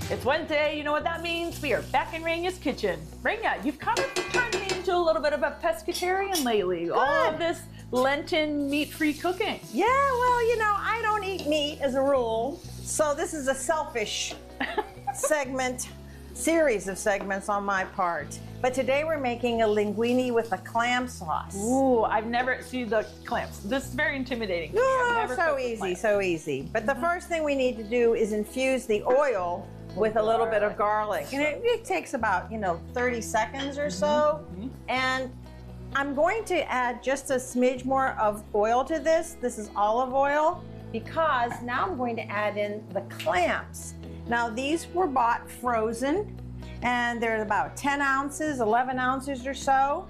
It's Wednesday, you know what that means? We are back in Rania's kitchen. Rania, you've kind of turned me into a little bit of a pescatarian lately. Good. All of this Lenten meat-free cooking. Yeah, well, you know, I don't eat meat as a rule, so this is a selfish series of segments on my part. But today we're making a linguine with a clam sauce. Ooh, I've never seen the clams. This is very intimidating. Oh, so easy, so easy. But the first thing we need to do is infuse the oil with a little bit of garlic. And it takes about, 30 seconds or so. And I'm going to add just a smidge more of oil to this. This is olive oil, because now I'm going to add in the clams. Now these were bought frozen, and they're about 10 ounces, 11 ounces or so.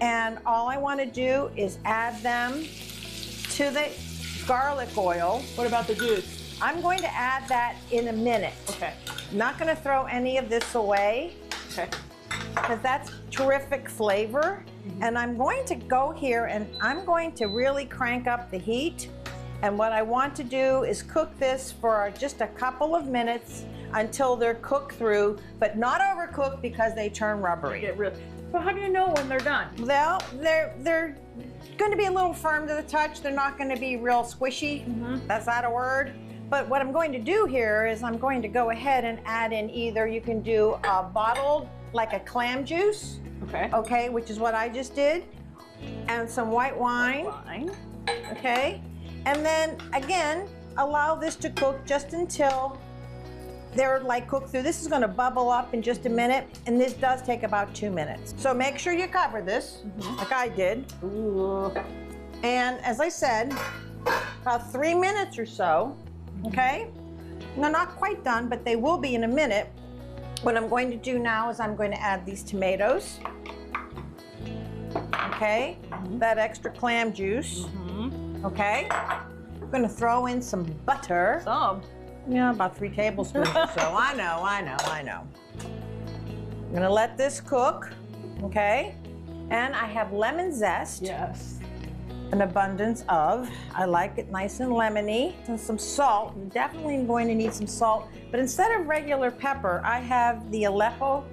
And all I want to do is add them to the garlic oil. What about the juice? I'm going to add that in a minute. Okay. I'm not going to throw any of this away. Okay. Because that's terrific flavor. And I'm going to go here and I'm going to really crank up the heat. And what I want to do is cook this for just a couple of minutes until they're cooked through, but not overcooked because they turn rubbery. But how do you know when they're done? Well, they're going to be a little firm to the touch. They're not going to be real squishy. That's not a word. But what I'm going to do here is I'm going to go ahead and add in either you can do a bottled, like a clam juice. Okay, which is what I just did. And some white wine. Okay. And then again, allow this to cook just until they're like cooked through. This is going to bubble up in just a minute, and this does take about 2 minutes. So make sure you cover this, like I did. Ooh. And as I said, about 3 minutes or so, okay? They're not quite done, but they will be in a minute. What I'm going to do now is I'm going to add these tomatoes, okay? That extra clam juice, okay? I'm going to throw in some butter. Some? Yeah, about 3 tablespoons or so. I know. I'm going to let this cook, okay? And I have lemon zest. Yes. An abundance of. I like it nice and lemony. And some salt. I'm definitely going to need some salt. But instead of regular pepper, I have the Aleppo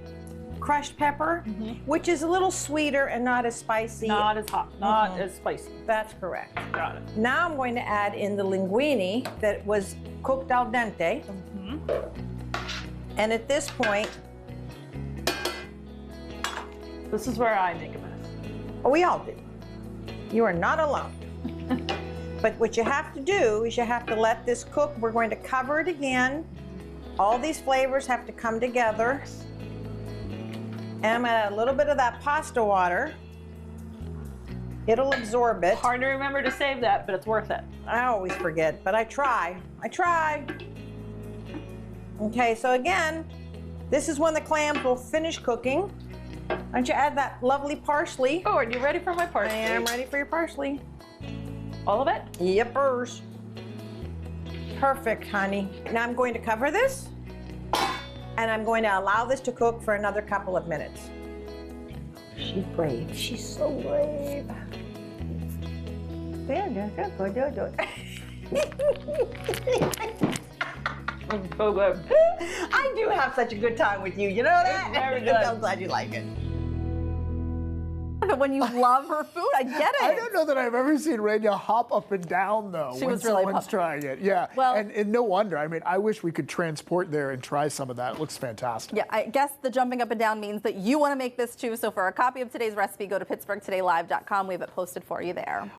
crushed pepper, which is a little sweeter and not as spicy. Not as hot, not as spicy. That's correct. Got it. Now I'm going to add in the linguine that was cooked al dente. And at this point, this is where I make a mess. we all do. You are not alone. But what you have to do is you have to let this cook. We're going to cover it again. All these flavors have to come together. And I'm going to add a little bit of that pasta water. It'll absorb it. Hard to remember to save that, but it's worth it. I always forget, but I try. Okay, so again, this is when the clams will finish cooking. Why don't you add that lovely parsley? Oh, are you ready for my parsley? I am ready for your parsley. All of it? Yippers. Perfect, honey. Now I'm going to cover this, and I'm going to allow this to cook for another couple of minutes. She's brave. She's so brave. So good. I do have such a good time with you. You know that? It's very good. I'm glad you like it. But when you love her food, I get it. I don't know that I've ever seen Rania hop up and down, though, She when was really someone's pumped. trying it. Yeah, Well- and no wonder. I mean, I wish we could transport there and try some of that. It looks fantastic. Yeah, I guess the jumping up and down means that you want to make this too. So for a copy of today's recipe, go to PittsburghTodayLive.com. We have it posted for you there.